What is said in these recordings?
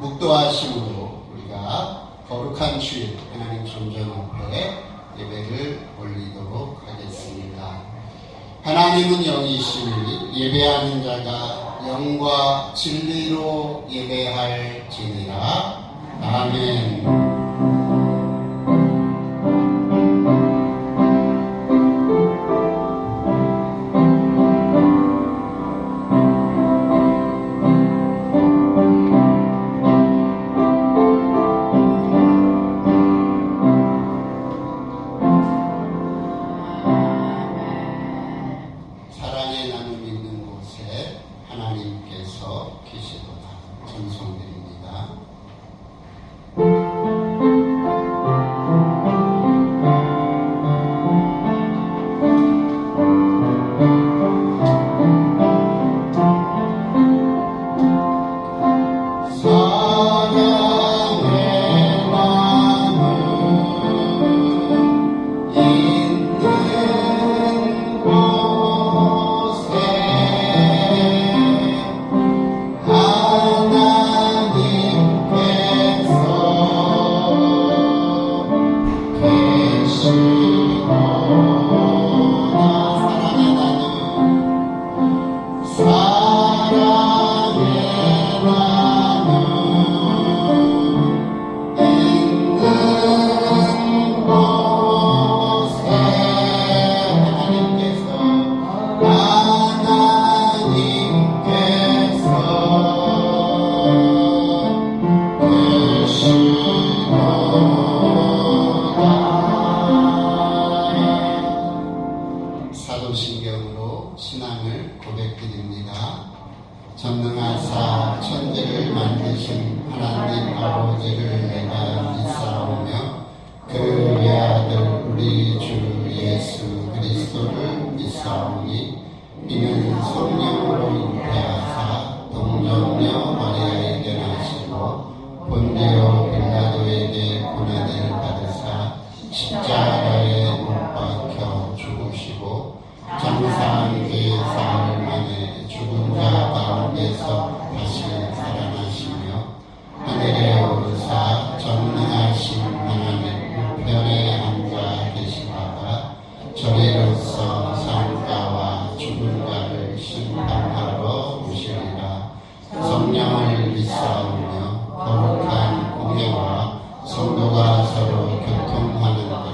묵도하심으로 우리가 거룩한 주일 하나님 존전 앞에 예배를 올리도록 하겠습니다. 하나님은 영이시니 예배하는 자가 영과 진리로 예배할지니라. 아멘. 사랑의 나눔 있는 곳에 하나님께서 계시도다. 전송드립니다. 사도신경으로 신앙을 고백드립니다. 전능하사 천지를 만드신 하나님 아버지를 내가 믿사오며 그 외아들 우리 주 예수 그리스도를 믿사오니 이는 성령으로 잉태하사 동정녀 마리아에게 나시고 본디오 빌라도에게 고난을 받으사 십자가에 못 박혀 죽으시고 장사한 뒤 사흘 만에 죽은 자 가운데서 다시 살아나시며 하늘에 오르사 전능하신 하나님 우편에 앉아 계시다가 저리로서 산자와 죽은 자를 심판하러 오시리라. 성령을 믿사오며 거룩한 공회와 성도가 서로 교통하는 것과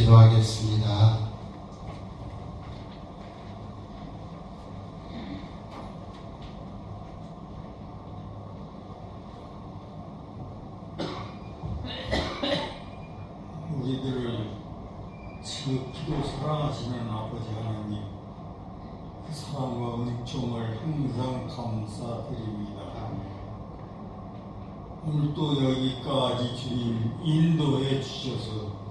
기도하겠습니다. 우리들을 지극히도 사랑하시는 아버지 하나님, 그 사랑과 은총을 항상 감사드립니다. 오늘도 여기까지 주님 인도해 주셔서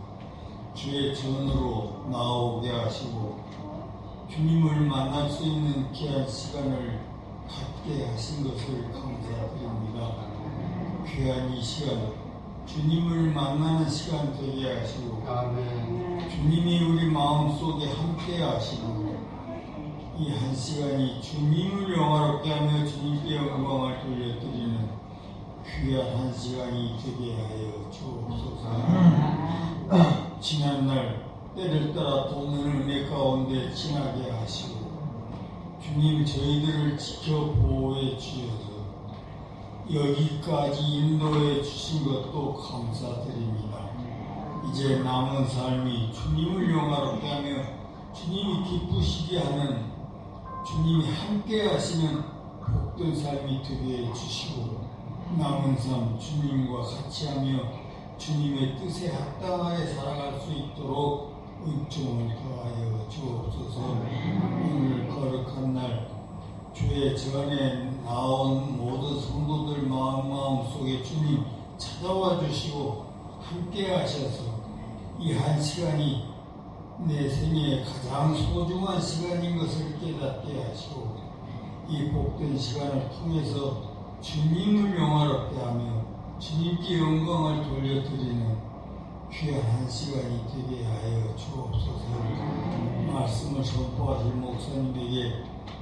주의 전으로 나오게 하시고 주님을 만날 수 있는 귀한 시간을 갖게 하신 것을 감사드립니다. 귀한 이 시간, 주님을 만나는 시간 되게 하시고 주님이 우리 마음속에 함께 하시고 이 한 시간이 주님을 영화롭게 하며 주님께 영광을 돌려드리는 귀한 한 시간이 되게 하여 주옵소서. 지난날 때를 따라 돕는 은혜 가운데 지나게 하시고 주님 저희들을 지켜 보호해 주셔서 여기까지 인도해 주신 것도 감사드립니다. 이제 남은 삶이 주님을 영화롭게 하며 주님이 기쁘시게 하는 주님이 함께 하시는 복된 삶이 되게 해주시고 남은 삶 주님과 같이 하며 주님의 뜻에 합당하게 살아갈 수 있도록 은총을 더하여 주옵소서. 오늘 거룩한 날 주의 전에 나온 모든 성도들 마음속에 주님 찾아와 주시고 함께 하셔서 이 한 시간이 내 생애의 가장 소중한 시간인 것을 깨닫게 하시고 이 복된 시간을 통해서 주님을 영화롭게 하며 주님께 영광을 돌려드리는 귀한 한 시간이 되게 하여 주옵소서. 말씀을 선포하실 목사님에게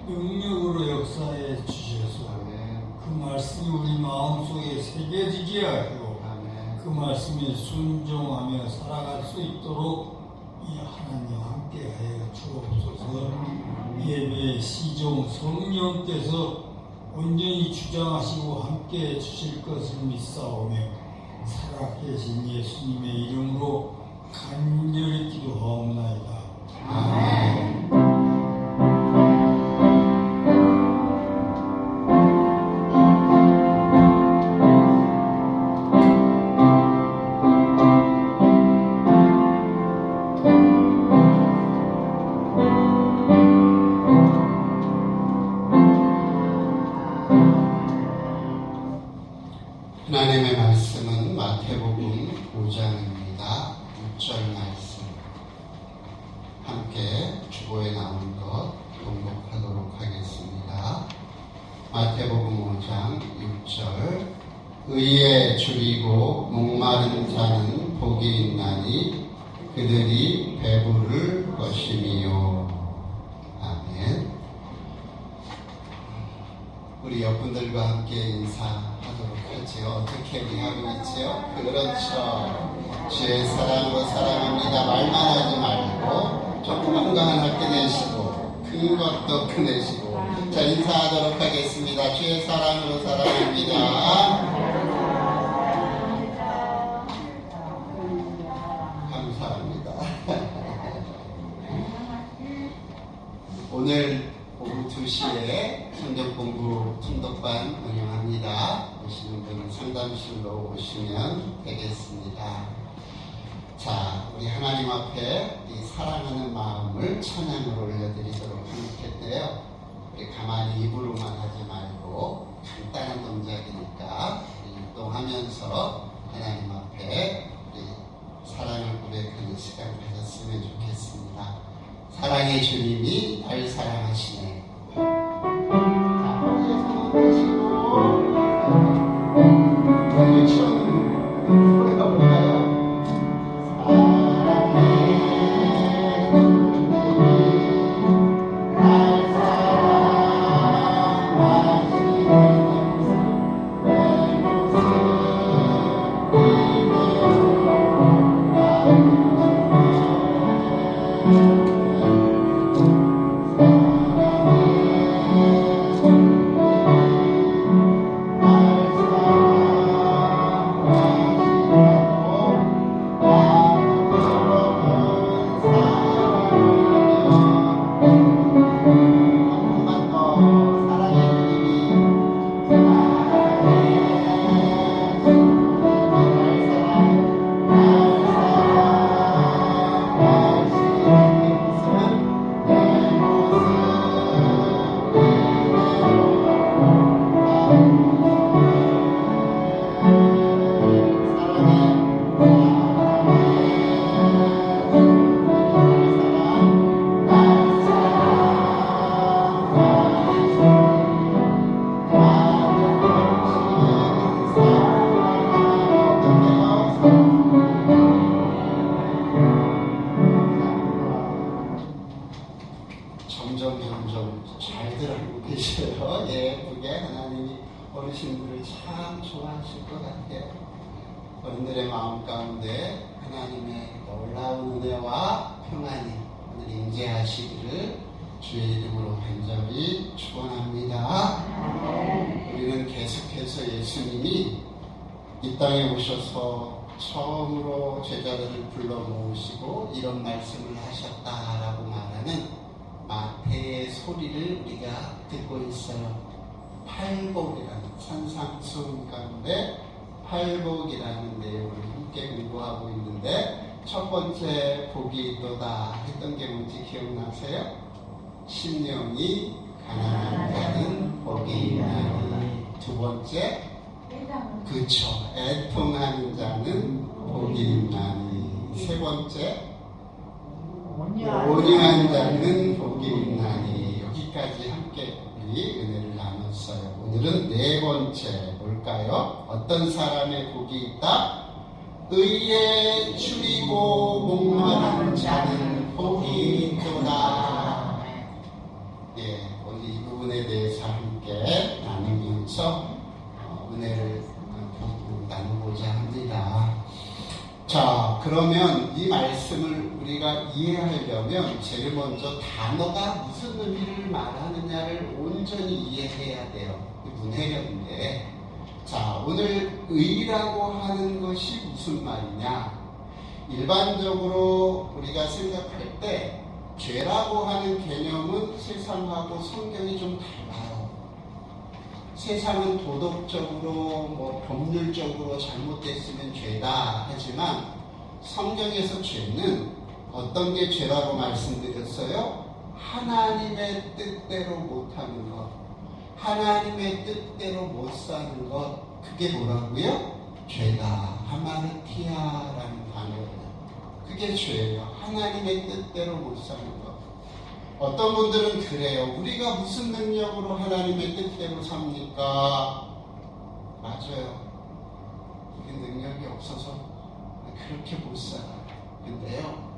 능력으로 역사해 주셔서 그 말씀이 우리 마음속에 새겨지게 하시고 그 말씀에 순종하며 살아갈 수 있도록 이 하나님 함께 하여 주옵소서. 예배의 시종 성령께서 온전히 주장하시고 함께 해 주실 것을 믿사오며 살아계신 예수님의 이름으로 간절히 기도하옵나이다. 아멘. 하나님의 말씀은 마태복음 5장입니다. 6절 말씀 함께 주보에 나온 것 봉독하도록 하겠습니다. 마태복음 5장 6절 의에 줄이고 목마른 자는 복이 있나니 그들이 배부를 것이니요. 아멘. 우리 옆분들과 함께 인사하도록 하지요. 어떻게 우리 하고 있지요? 그렇죠. 주의 사랑으로 사랑합니다. 말만 하지 말고 조그만 거 하나 꺼내시고 큰 것도 꺼내시고 자 인사하도록 하겠습니다. 주의 사랑으로 사랑합니다. 감사합니다. 오늘 오후 2시에 성경공부 통독반 운영합니다. 오시는 분은 상담실로 오시면 되겠습니다. 자, 우리 하나님 앞에 이 사랑하는 마음을 찬양으로 올려드리도록 하는 텐데요. 우리 가만히 입으로만 하지 말고 간단한 동작이니까 운동하면서 하나님 앞에 우리 사랑을 고백하는 시간 가졌으면 좋겠습니다. 사랑의 주님이 날 사랑하시네. 자, 거기에서 멈추시고 유치원 노래가 볼까요? 사랑해 마음 가운데 하나님의 놀라운 은혜와 평안이 오늘 임재하시기를 주의 이름으로 간절히 축원합니다. 우리는 계속해서 예수님이 이 땅에 오셔서 처음으로 제자들을 불러 모으시고 이런 말씀을 하셨다라고 말하는 마태의 소리를 우리가 듣고 있어요. 팔복이라는 산상수훈 가운데 팔복이라는 내용을 함께 공부하고 있는데 첫 번째 복이 있도다 했던 게 뭔지 기억나세요? 심령이 가난한 자는 복이 있나니. 두 번째, 그쵸, 애통하는 자는 복이 있나니. 세 번째, 온유한 자는 복이 있나니. 여기까지 함께 우리 은혜를 나눴어요. 오늘은 네 번째 뭘까요? 어떤 사람의 복이 있다? 의에 줄이고 목마른 자는 복이 있도다. 예, 오늘 이 부분에 대해서 함께 나누면서 은혜를 나누고자 합니다. 자, 그러면 이 말씀을 우리가 이해하려면 제일 먼저 단어가 무슨 의미를 말하느냐를 온전히 이해해야 돼요. 문해력인데. 자, 오늘 의라고 하는 것이 무슨 말이냐? 일반적으로 우리가 생각할 때 죄라고 하는 개념은 세상하고 성경이 좀 달라요. 세상은 도덕적으로 법률적으로 잘못됐으면 죄다 하지만 성경에서 죄는 어떤 게 죄라고 말씀드렸어요? 하나님의 뜻대로 못하는 것, 하나님의 뜻대로 못 사는 것, 그게 뭐라고요? 죄다. 하마르티아라는 단어예요. 그게 죄예요. 하나님의 뜻대로 못 사는 것. 어떤 분들은 그래요. 우리가 무슨 능력으로 하나님의 뜻대로 삽니까? 맞아요. 우리 능력이 없어서 그렇게 못 살아요. 근데요,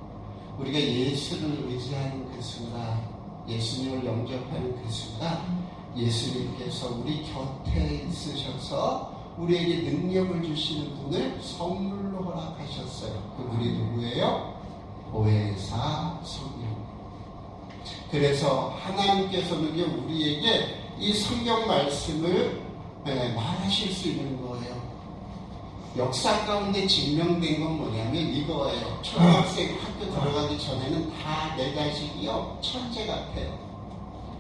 우리가 예수를 의지하는 그 순간, 예수님을 영접하는 그 순간, 예수님께서 우리 곁에 있으셔서 우리에게 능력을 주시는 분을 선물로 허락하셨어요. 그분이 누구예요? 보혜사 성령. 그래서 하나님께서는 우리에게 이 성경 말씀을 말하실 수 있는 거예요. 역사 가운데 증명된 건 뭐냐면 이거예요. 초등학생 학교 들어가기 전에는 다 내 자식이요 천재 같아요.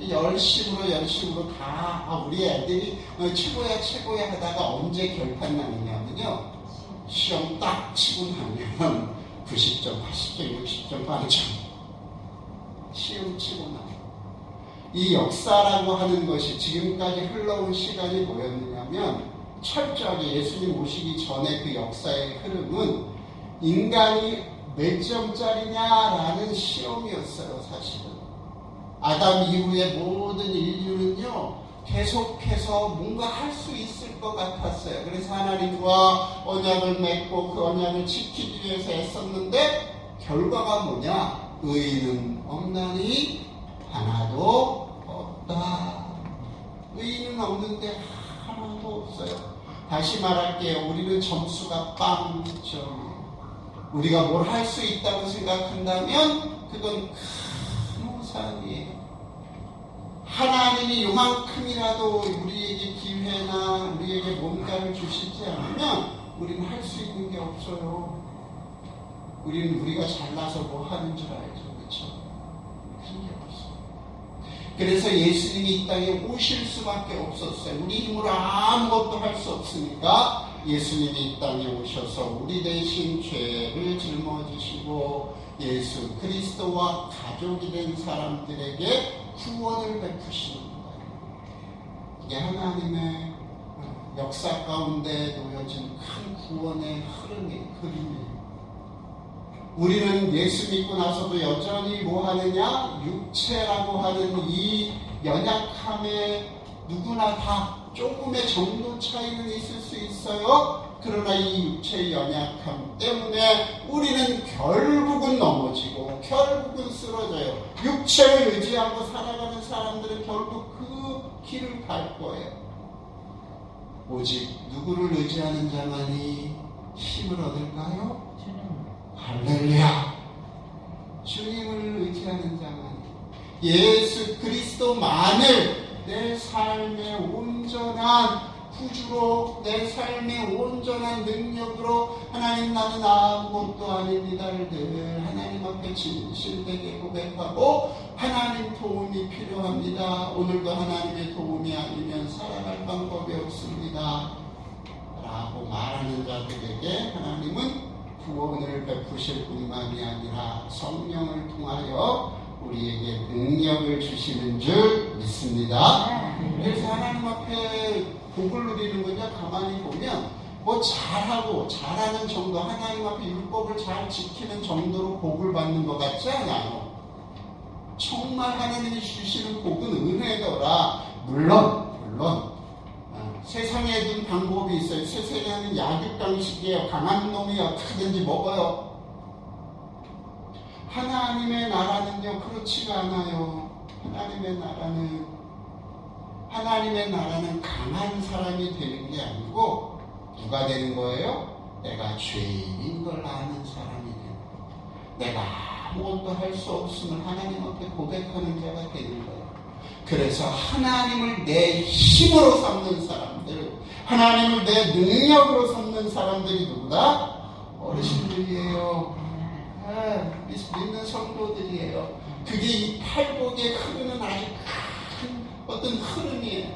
열심으로 다 우리 애들이 최고야 하다가 언제 결판 나느냐면요, 시험 딱 치고 나면 90점, 80점, 60점, 빵점 시험 치고 나면. 이 역사라고 하는 것이 지금까지 흘러온 시간이 뭐였느냐면 철저하게 예수님 오시기 전에 그 역사의 흐름은 인간이 몇 점짜리냐라는 시험이었어요. 사실은 아담 이후의 모든 인류는요 계속해서 뭔가 할 수 있을 것 같았어요. 그래서 하나님과 언약을 맺고 그 언약을 지키기 위해서 애썼는데 결과가 뭐냐? 의인은 없나니 하나도 없다. 의인은 없는데 하나도 없어요. 다시 말할게요. 우리는 점수가 빵점. 우리가 뭘 할 수 있다고 생각한다면 그건 큰 우상이에요. 하나님이 요만큼이라도 우리에게 기회나 우리에게 뭔가를 주시지 않으면 우리는 할 수 있는 게 없어요. 우리는 우리가 잘나서 뭐 하는 줄 알죠. 그렇죠? 그런 게 없어요. 그래서 예수님이 이 땅에 오실 수밖에 없었어요. 우리 힘으로 아무것도 할 수 없으니까 예수님이 이 땅에 오셔서 우리 대신 죄를 짊어지시고 예수 그리스도와 가족이 된 사람들에게 구원을 베푸시는 거예요. 이게 하나님의 역사 가운데 놓여진 큰 구원의 흐름이에요. 우리는 예수 믿고 나서도 여전히 뭐 하느냐? 육체라고 하는 이 연약함에 누구나 다 조금의 정도 차이는 있을 수 있어요. 그러나 이 육체의 연약함 때문에 우리는 결국은 넘어지고 결국은 쓰러져요. 육체를 의지하고 살아가는 사람들은 결국 그 길을 갈 거예요. 오직 누구를 의지하는 자만이 힘을 얻을까요? 할렐루야! 주님을 의지하는 자만 예수 그리스도만을 내 삶의 온전한 구주로, 내 삶의 온전한 능력으로 하나님 나는 아무것도 아닙니다를 늘 하나님 앞에 진실되게 고백하고 하나님 도움이 필요합니다. 오늘도 하나님의 도움이 아니면 살아갈 방법이 없습니다 라고 말하는 자들에게 하나님은 구원을 베푸실 뿐만이 아니라 성령을 통하여 우리에게 능력을 주시는 줄 믿습니다. 그래서 하나님 앞에 복을 누리는 거냐 가만히 보면 뭐 잘하고 잘하는 정도, 하나님 앞에 율법을 잘 지키는 정도로 복을 받는 것 같지 않아요. 정말 하나님이 주시는 복은 은혜더라. 물론 세상에 든 방법이 있어요. 세상에는 약육강식이에요. 강한 놈이 어떻게든지 먹어요. 하나님의 나라는요 그렇지가 않아요. 하나님의 나라는 강한 사람이 되는 게 아니고 누가 되는 거예요? 내가 죄인인 걸 아는 사람이 되는 거예요. 내가 아무것도 할 수 없음을 하나님 앞에 고백하는 자가 되는 거예요. 그래서 하나님을 내 힘으로 삼는 사람들, 하나님을 내 능력으로 삼는 사람들이 누구다? 어르신들이에요. 믿는 성도들이에요. 그게 이 팔복에 흐르는 아주 큰 어떤 흐름이에요.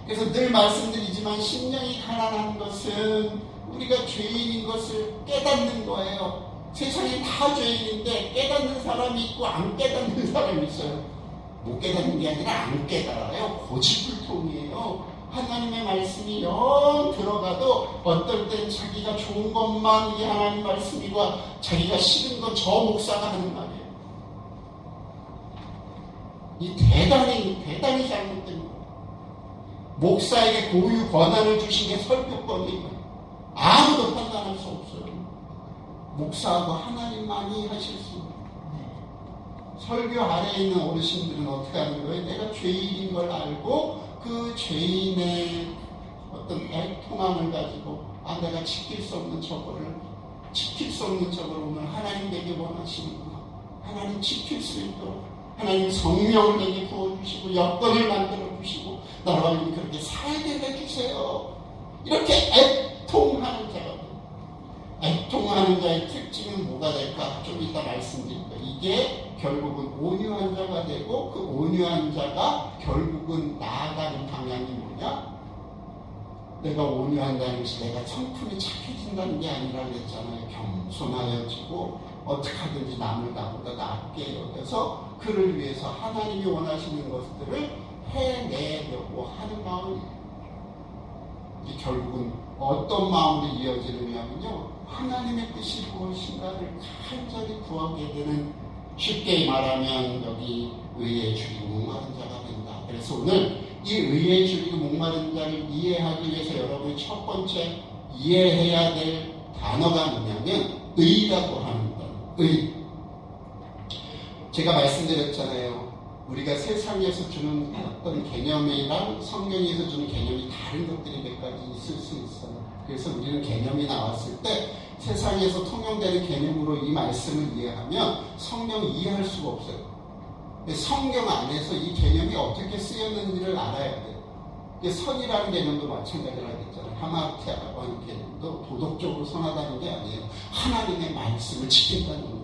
그래서 늘 말씀드리지만 심령이 가난한 것은 우리가 죄인인 것을 깨닫는 거예요. 세상에 다 죄인인데 깨닫는 사람이 있고 안 깨닫는 사람이 있어요. 못 깨닫는 게 아니라 안 깨달아요. 고집불통이에요. 하나님의 말씀이 영 들어가도 어떨 땐 자기가 좋은 것만 이게 하나님 말씀이고 자기가 싫은 건 저 목사가 하는 말이에요. 이 대단히 잘못된 거예요. 목사에게 고유 권한을 주신 게 설교권이에요. 아무도 판단할 수 없어요. 목사하고 하나님만이 하실 수 있어요. 설교 아래에 있는 어르신들은 어떻게 하는 거예요? 내가 죄인인 걸 알고 그 죄인의 어떤 애통함을 가지고 내가 지킬 수 없는 저거를 오늘 하나님 내게 원하시는구나. 하나님 지킬 수 있도록 하나님 성령을 내게 부어주시고 여건을 만들어주시고 나와 그렇게 살게 해주세요. 이렇게 애통하는 자가 애통하는 자의 특징은 뭐가 될까? 좀 이따 말씀드릴 거예요. 이게 결국은 온유한 자가 되고 그 온유한 자가 결국은 나아가는 방향이 뭐냐? 내가 온유한다는 것이 내가 성품이 착해진다는 게 아니라 그랬잖아요. 겸손하여지고 어떻게 하든지 남을 나보다 낫게 여겨서 그를 위해서 하나님이 원하시는 것들을 해내려고 하는 마음이 이게 결국은 어떤 마음으로 이어지느냐면요. 하나님의 뜻이 무엇인가를 간절히 구하게 되는, 쉽게 말하면 여기 의에 줄이고 목마른 자가 된다. 그래서 오늘 이 의에 줄이고 목마른 자를 이해하기 위해서 여러분이 첫 번째 이해해야 될 단어가 뭐냐면 의라고 하는 단어. 의. 제가 말씀드렸잖아요. 우리가 세상에서 주는 어떤 개념이랑 성경에서 주는 개념이 다른 것들이 몇 가지 있을 수 있어요. 그래서 우리는 개념이 나왔을 때 세상에서 통용되는 개념으로 이 말씀을 이해하면 성령을 이해할 수가 없어요. 성경 안에서 이 개념이 어떻게 쓰였는지를 알아야 돼요. 선이라는 개념도 마찬가지로 하겠잖아요. 하마티아라고 하는 개념도 도덕적으로 선하다는 게 아니에요. 하나님의 말씀을 지킨다는 거예요.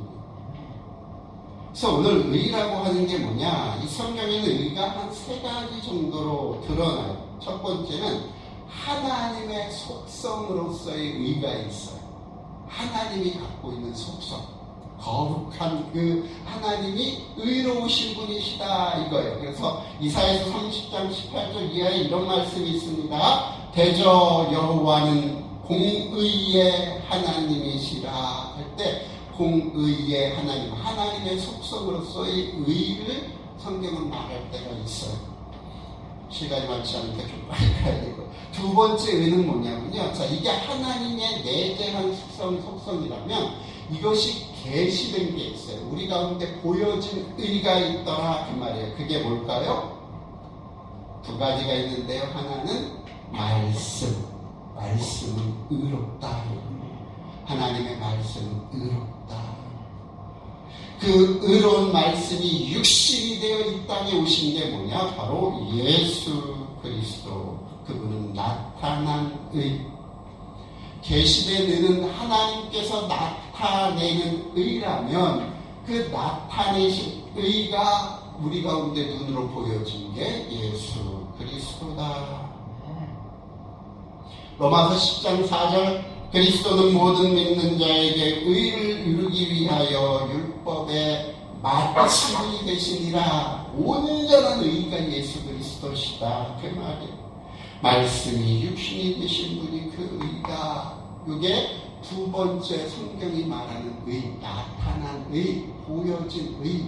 그래서 오늘 의라고 하는 게 뭐냐? 이 성경에는 의가 한 세 가지 정도로 드러나요. 첫 번째는 하나님의 속성으로서의 의가 있어요. 하나님이 갖고 있는 속성. 거룩한 그 하나님이 의로우신 분이시다 이거예요. 그래서 이사야서 30장 18절 이하에 이런 말씀이 있습니다. 대저 여호와는 공의의 하나님이시라 할 때 공의의 하나님, 하나님의 속성으로서의 의를 성경은 말할 때가 있어요. 시간이 많지 않으니까 좀 빨리 가야 되고. 두 번째 의는 뭐냐면요. 자, 이게 하나님의 내재한 속성이라면 이것이 계시된 게 있어요. 우리 가운데 보여진 의가 있더라 그 말이에요. 그게 뭘까요? 두 가지가 있는데요. 하나는 말씀, 말씀은 의롭다. 하나님의 말씀은 의롭다. 그 의로운 말씀이 육신이 되어 이 땅에 오신 게 뭐냐? 바로 예수 그리스도. 그분은 나타난 의. 계시되는 하나님께서 나타내는 의라면 그 나타내신 의가 우리 가운데 눈으로 보여진 게 예수 그리스도다. 로마서 10장 4절 그리스도는 모든 믿는 자에게 의를 이루기 위하여 율법의 마침이 되시니라. 온전한 의가 예수 그리스도시다. 그 말이에요. 말씀이 육신이 되신 분이 그 의다. 이게 두 번째 성경이 말하는 의, 나타난 의, 보여진 의.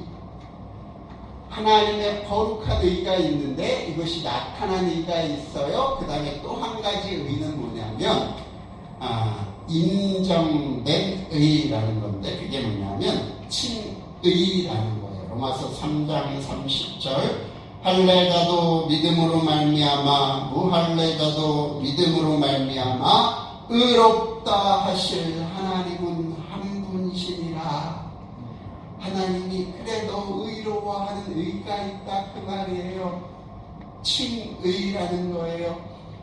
하나님의 거룩한 의가 있는데 이것이 나타난 의가 있어요. 그 다음에 또 한 가지 의는 뭐냐면 인정된 의라는 건데 그게 뭐냐면 칭의라는 거예요. 로마서 3장 30절 할례자도 믿음으로 말미암아 무할례자도 믿음으로 말미암아 의롭다 하실 하나님은 한 분이시니라. 하나님이 그래도 의로워하는 의가 있다 그 말이에요. 칭의라는 거예요.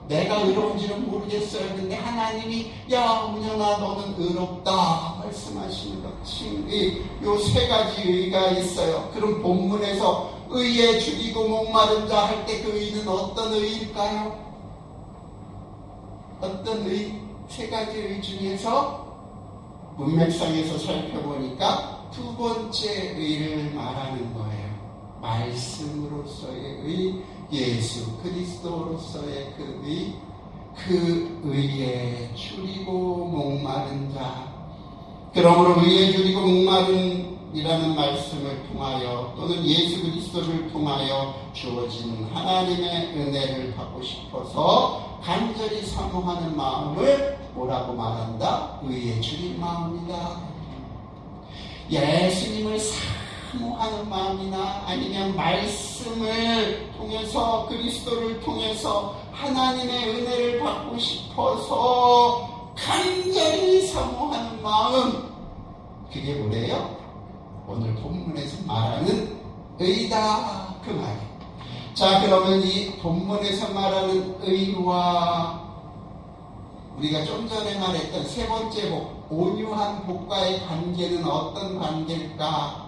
내가 의로운지는 모르겠어요. 근데 하나님이 야 문현아 너는 의롭다 말씀하시는 것. 칭의. 요 세 가지 의가 있어요. 그럼 본문에서 의에 죽이고 목마른 자 할 때 그 의는 어떤 의일까요? 어떤 의? 세 가지 의 중에서 문맥상에서 살펴보니까 두 번째 의를 말하는 거예요. 말씀으로서의 의, 예수 그리스도로서의 그 의, 그 의에 줄이고 목마른 자. 그러므로 의에 줄이고 목마른 이라는 말씀을 통하여 또는 예수 그리스도를 통하여 주어진 하나님의 은혜를 받고 싶어서 간절히 사모하는 마음을 뭐라고 말한다? 의에 줄인 마음이다. 예수님을 사모하는 마음이나 아니면 말씀을 통해서 그리스도를 통해서 하나님의 은혜를 받고 싶어서 간절히 사모하는 마음, 그게 뭐래요? 오늘 본문에서 말하는 의다 그 말이에요. 자, 그러면 이 본문에서 말하는 의와 우리가 좀 전에 말했던 세 번째 복, 온유한 복과의 관계는 어떤 관계일까?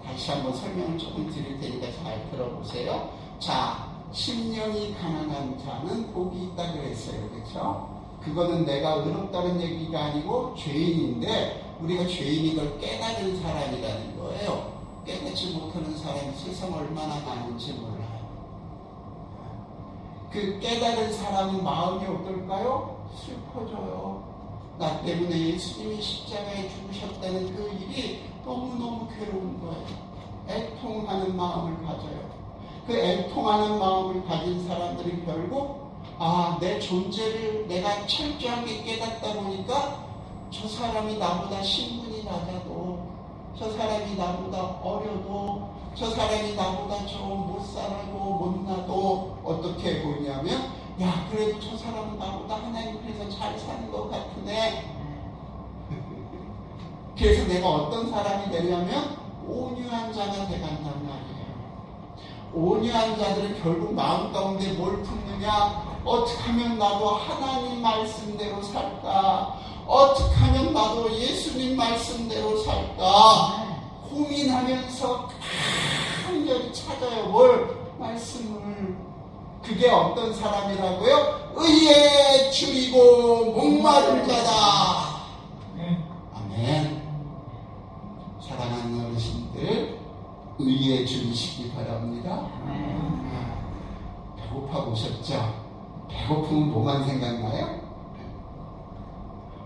다시 한번 설명을 조금 드릴 테니까 잘 들어보세요. 자, 심령이 가난한 자는 복이 있다 그랬어요. 그렇죠? 그거는 내가 의롭다는 얘기가 아니고 죄인인데 우리가 죄인인 걸 깨달은 사람이라는 거예요. 깨닫지 못하는 사람이 세상 얼마나 많은지 몰라요. 그 깨달은 사람은 마음이 어떨까요? 슬퍼져요. 나 때문에 예수님이 십자가에 죽으셨다는 그 일이 너무너무 괴로운 거예요. 애통하는 마음을 가져요. 그 애통하는 마음을 가진 사람들이 결국 내 존재를 내가 철저하게 깨닫다 보니까 저 사람이 나보다 신분이 낮아도, 저 사람이 나보다 어려도, 저 사람이 나보다 좀 못 살아도 못나도 어떻게 보냐면 야 그래도 저 사람은 나보다 하나님께서 잘 사는 것 같으네. 그래서 내가 어떤 사람이 되려면 온유한 자가 돼간단 말이에요. 온유한 자들은 결국 마음 가운데 뭘 품느냐? 어떻게 하면 나도 하나님 말씀대로 살까? 어떻게 하면 나도 예수님 말씀대로 살까? 고민하면서 간절히 찾아요. 뭘? 말씀을. 그게 어떤 사람이라고요? 의에 줄이고 목마른 자다. 아멘. 사랑하는 어르신들, 의에 줄이시기 바랍니다. 배고파 보셨죠? 배고프면 뭐만 생각나요?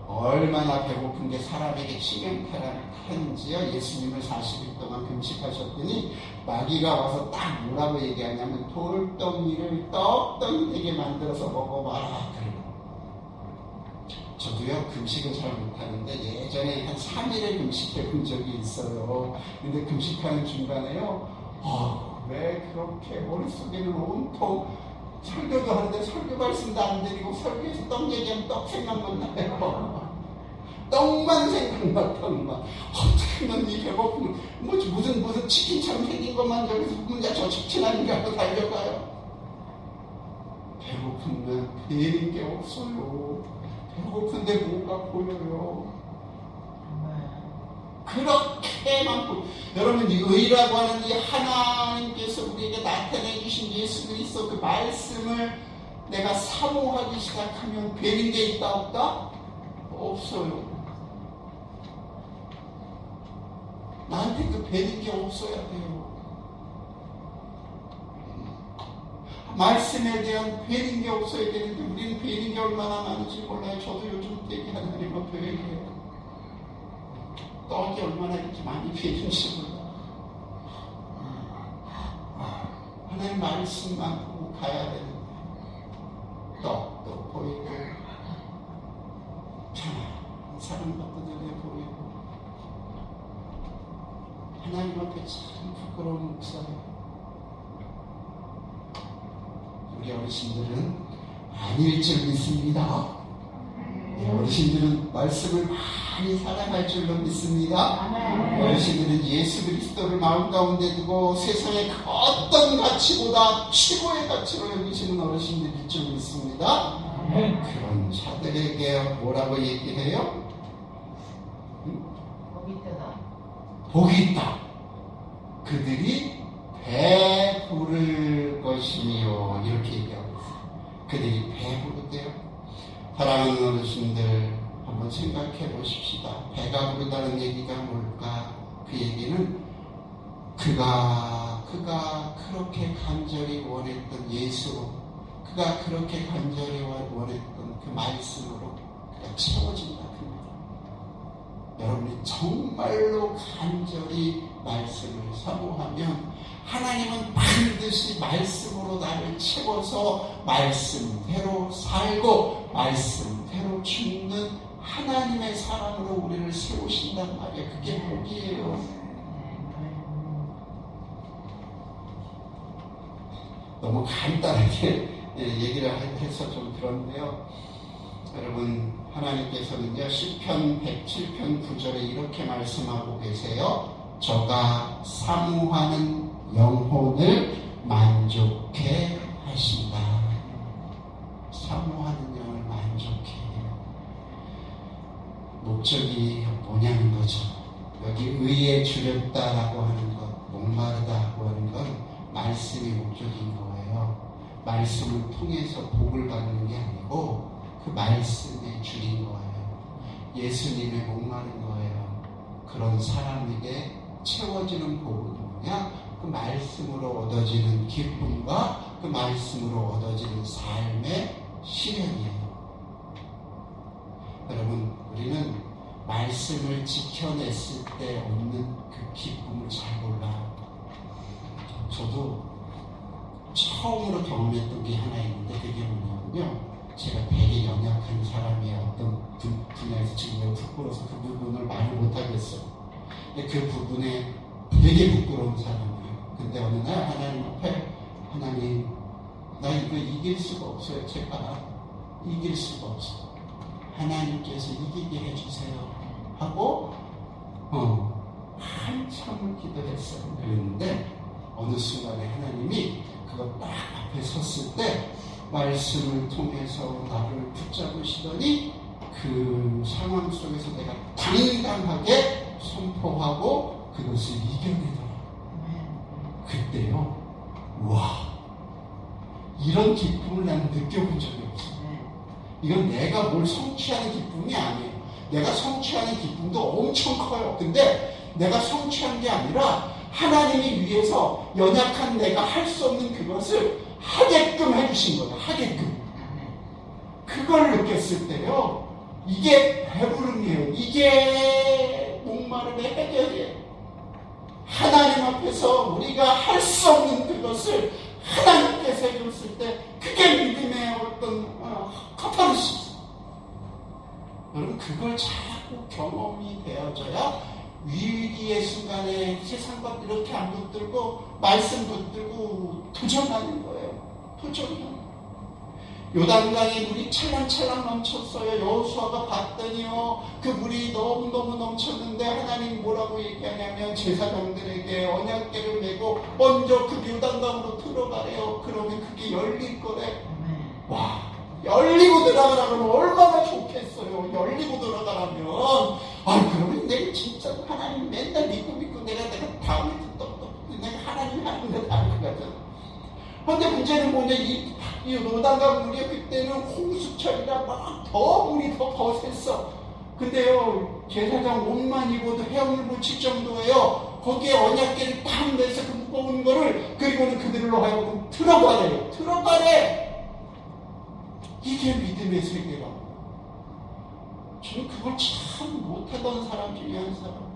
얼마나 배고픈 게 사람에게 치명타인지요. 예수님을 40일 동안 금식하셨더니 마귀가 와서 딱 뭐라고 얘기하냐면 돌덩이를 떡덩이 되게 만들어서 먹어봐라. 저도요 금식은 잘 못하는데 예전에 한 3일을 금식해 본 적이 있어요. 근데 금식하는 중간에요 왜 그렇게 머릿속에는 온통 설교도 하는데 설교 말씀도 안 드리고 설교에서 떡 얘기하면 떡 생각만 나요. 떡만 생각나, 떡만. 어떻게 넌이 배고프면 무슨 치킨처럼 생긴 것만 저기서 문자 저 치킨 아닌가 하고 달려가요. 배고프면 배는 게 없어요. 배고픈데 뭐가 보여요. 그렇게만 여러분, 이 의라고 하는 이 하나님께서 우리에게 나타내 주신 예수 그리스도 그 말씀을 내가 사모하기 시작하면 배는 게 있다 없다? 없어요. 나한테 그 배는 게 없어야 돼요. 말씀에 대한 배는 게 없어야 되는데 우리는 배는 게 얼마나 많은지 몰라요. 저도 요즘 되게 하나님 앞에 회개해요. 떡이 얼마나 이렇게 많이 배는지 몰라요. 하나님 말씀만 보고 가야 되는데 떡도 보이고 편안한 사람 것도 눈에 보이고 하나님 앞에 참 부끄러운 목사예요. 우리 어르신들은 아닐 줄 믿습니다. 어르신들은 말씀을 많이 사랑할 줄로 믿습니다. 어르신들은 예수 그리스도를 마음 가운데 두고 세상의 그 어떤 가치보다 최고의 가치로 여기시는 어르신들일 줄 믿습니다. 그런 자들에게 뭐라고 얘기해요? 복이 있다. 그들이 배부를 것이요. 이렇게 얘기하고 있어요. 그들이 배부르대요. 사랑하는 어르신들, 한번 생각해 보십시다. 배가 부르다는 얘기가 뭘까? 그 얘기는 그가 그렇게 간절히 원했던 예수로, 그가 그렇게 간절히 원했던 그 말씀으로 그가 채워진다. 여러분이 정말로 간절히 말씀을 사모하면 하나님은 반드시 말씀으로 나를 채워서 말씀대로 살고 말씀대로 죽는 하나님의 사람으로 우리를 세우신단 말이에요. 그게 복이에요. 너무 간단하게 얘기를 해서 좀 그런데요. 여러분, 하나님께서는요, 시편 107편 9절에 이렇게 말씀하고 계세요. 저가 사모하는 영혼을 만족해 하신다. 사모하는 영혼을 만족해. 목적이 뭐냐는 거죠. 여기 의에 주렸다라고 하는 것, 목마르다라고 하는 건 말씀이 목적인 거예요. 말씀을 통해서 복을 받는 게 아니고 그 말씀에 줄인 거예요. 예수님의 목마른 거예요. 그런 사람에게 채워지는 복은 뭐냐? 그 말씀으로 얻어지는 기쁨과 그 말씀으로 얻어지는 삶의 실현이에요. 여러분, 우리는 말씀을 지켜냈을 때 얻는 그 기쁨을 잘 몰라요. 저도 처음으로 경험했던 게 하나 있는데 그게 뭐냐면요. 제가 되게 연약한 사람의 어떤 분야에서 지금 부끄러워서 그 부분을 말을 못하겠어요. 근데 그 부분에 되게 부끄러운 사람이에요. 근데 어느 날 하나님 앞에 하나님, 나 이거 이길 수가 없어요. 제가 이길 수가 없어요. 하나님께서 이기게 해주세요. 하고 한참을 기도했어요. 그랬는데 어느 순간에 하나님이 그거 딱 앞에 섰을 때 말씀을 통해서 나를 붙잡으시더니 그 상황 속에서 내가 당당하게 선포하고 그것을 이겨내더라. 그때요, 와, 이런 기쁨을 나는 느껴본 적이 없어. 이건 내가 뭘 성취하는 기쁨이 아니에요. 내가 성취하는 기쁨도 엄청 커요. 근데 내가 성취한 게 아니라 하나님이 위해서 연약한 내가 할 수 없는 그것을 하게끔 해주신 거예요. 하게끔. 그걸 느꼈을 때요, 이게 배부름이에요. 이게 목마름의 해결이에요. 하나님 앞에서 우리가 할 수 없는 그것을 하나님께서 해줬을 때 그게 믿음의 어떤 카타르시스. 여러분, 그걸 자꾸 경험이 되어져야 위기의 순간에 세상 것 이렇게 안 붙들고 말씀 붙들고 도전하는 거예요. 도전하는 거예요. 요단강에 물이 찰랑찰랑 넘쳤어요. 여호수아가 봤더니요, 그 물이 너무너무 넘쳤는데 하나님 뭐라고 얘기하냐면 제사장들에게 언약궤를 메고 먼저 그 요단강으로 들어가래요. 그러면 그게 열릴 거래. 와, 열리고 들어가라면 얼마나 좋겠어요. 열리고 들어가라면. 그러면 내가 진짜 하나님 맨날 믿고 내가 다음에 내가 하나님 하는 거 다 알고 가잖아. 근데 문제는 뭐냐, 이 요단강 물이 그때는 홍수철이라 막 더 물이 더 거셌어. 근데요, 제사장 옷만 입어도 헤엄을 못 칠 정도예요. 거기에 언약궤를 딱 내서 그 무거운 거를, 그리고는 그들로 하여금 들어가래요. 들어가래! 이게 믿음의 세계라. 저는 그걸 참 못하던 사람 중에 한 사람.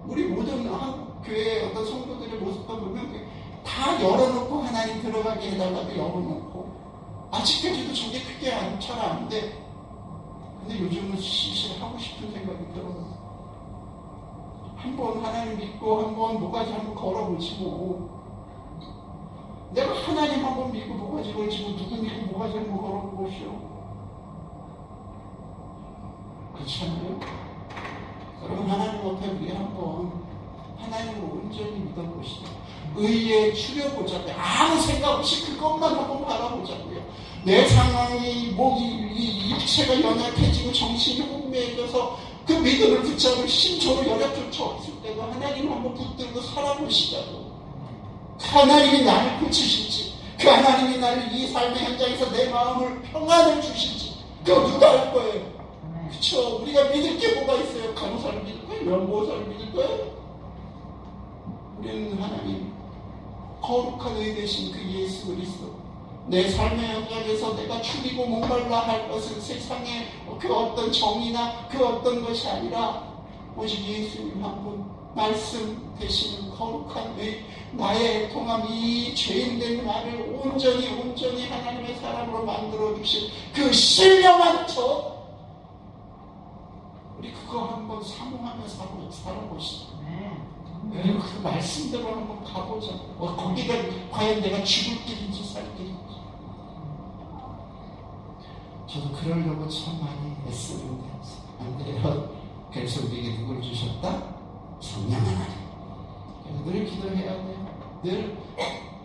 우리 모든 한국 교회 어떤 성도들의 모습을 보면 다 열어놓고 하나님 들어가게 해달라고 열어놓고, 아직까지도 저게 크게 잘 안 돼. 근데 요즘은 시실 하고 싶은 생각이 들어요. 한번 하나님 믿고 한번 모가지 한번 걸어보지 뭐. 내가 하나님 한번 믿고 모가지 걸지 누구 믿고 모가지 한번 걸어보시오. 그렇지 않아요? 여러분, 하나님 앞에 우리 한번 하나님을 온전히 믿어보시죠. 의에 추려보자고요. 아무 생각 없이 그것만 한번 바라보자고요. 내 상황이, 이 입체가 연약해지고 정신이 혼미해져서 그 믿음을 붙잡을 심초로 여력조차 없을 때도 하나님 한번 붙들고 살아보시자고. 그 하나님이 나를 고치실지, 그 하나님이 나를 이 삶의 현장에서 내 마음을 평안을 주실지, 그거 누가 할 거예요? 그쵸? 우리가 믿을 게 뭐가 있어요? 간호사를 믿을 거예요? 연보사를 믿을 거예요? 우리는 하나님, 거룩한 의 되신 그 예수 그리스도, 내 삶의 현장에서 내가 죽이고 목말라 할 것은 세상의 그 어떤 정의나 그 어떤 것이 아니라 오직 예수님 한 분, 말씀 되시는 거룩한 의, 나의 통함, 이 죄인된 나를 온전히 하나님의 사람으로 만들어 주신 그 신령한 저, 우리 그거 한번 사모하며 살아보시죠. 그리고 그 말씀대로 한번 가보자. 거기가 과연 내가 죽을 길인지 살 길인지. 저도 그러려고 참 많이 애쓰는데 안 돼요. 그래서 우리에게 누굴 주셨다? 성령 하나님. 그래서 늘 기도해야 돼요. 늘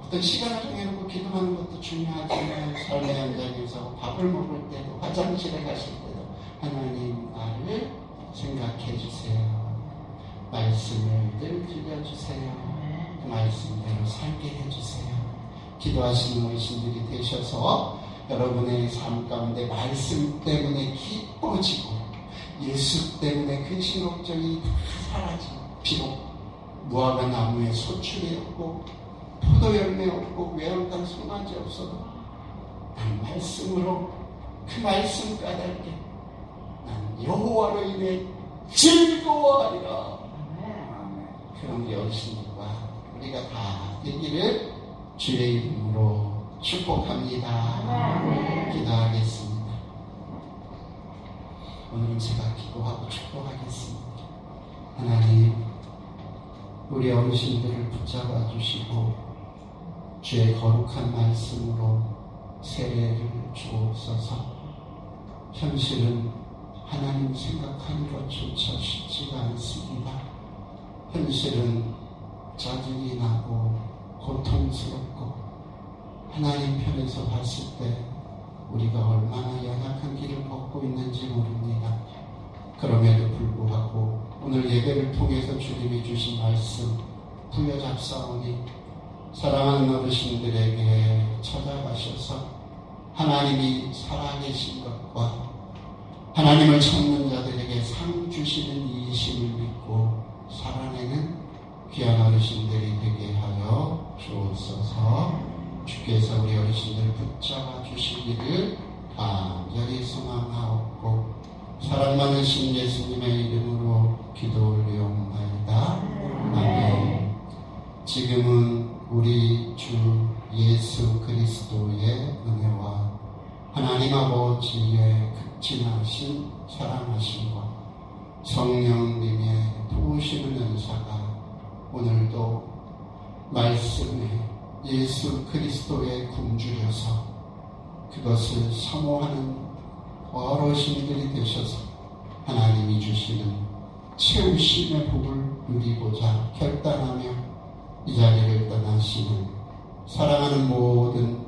어떤 시간을 정해놓고 기도하는 것도 중요하지만 삶의 현장에서 밥을 먹을 때도, 화장실에 가실 때도 하나님 나를 생각해 주세요. 말씀을 늘 들려주세요. 그 말씀대로 살게 해주세요. 기도하시는 어르신들이 되셔서 여러분의 삶 가운데 말씀 때문에 기뻐지고 예수 때문에 근심 걱정이 다 사라지고, 비록 무화과 나무에 소출이 없고 포도 열매 없고 외양간 송아지 없어도 난 말씀으로, 그 말씀 까닭에 난 여호와로 인해 즐거워하리라. 그런 우리 어르신들과 우리가 다 되기를 주의 이름으로 축복합니다. 기도하겠습니다. 오늘은 제가 기도하고 축복하겠습니다. 하나님, 우리 어르신들을 붙잡아 주시고 주의 거룩한 말씀으로 세례를 주옵소서. 현실은 하나님 생각하는 것조차 쉽지가 않습니다. 현실은 짜증이 나고 고통스럽고, 하나님 편에서 봤을 때 우리가 얼마나 연약한 길을 걷고 있는지 모릅니다. 그럼에도 불구하고 오늘 예배를 통해서 주님이 주신 말씀 부여잡사오니 사랑하는 어르신들에게 찾아가셔서 하나님이 살아계신 것과 하나님을 찾는 자들에게 상 주시는 이심을 믿고 살아내는 귀한 어르신들이 되게 하여 주옵소서. 주께서 우리 어르신들 붙잡아 주시기를 간절히 소망하옵고 사랑 많으신 예수님의 이름으로 기도 올리옵나이다. 아멘. 지금은 우리 주 예수 그리스도의 은혜와 하나님 아버지의 극진하신 사랑하심과 성령님의 도우시는 은사가 오늘도 말씀에 예수 그리스도에 굶주려서 그것을 사모하는 어르신들이 되셔서 하나님이 주시는 채우심의 복을 누리고자 결단하며 이 자리를 떠나시는 사랑하는 모든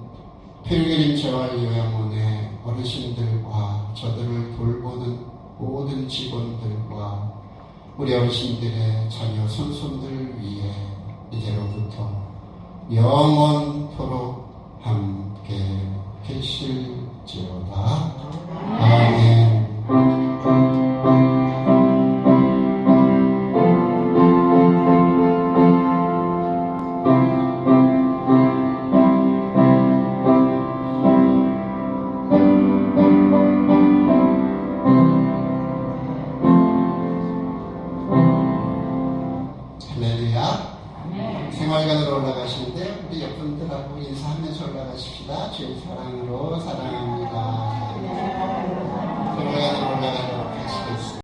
필그림 재활요양원의 어르신들과 저들을 돌보는 모든 직원들과 우리 어르신들의 자녀 손손들을 위해 이제로부터 영원토록 함께 계실지어다. 아멘. 할렐루야. 생활관으로 올라가시는데 우리 옆분들하고 인사하면서 올라가십시다. 주의 사랑으로 사랑합니다. 생활관으로 올라가도록 하시겠습니다.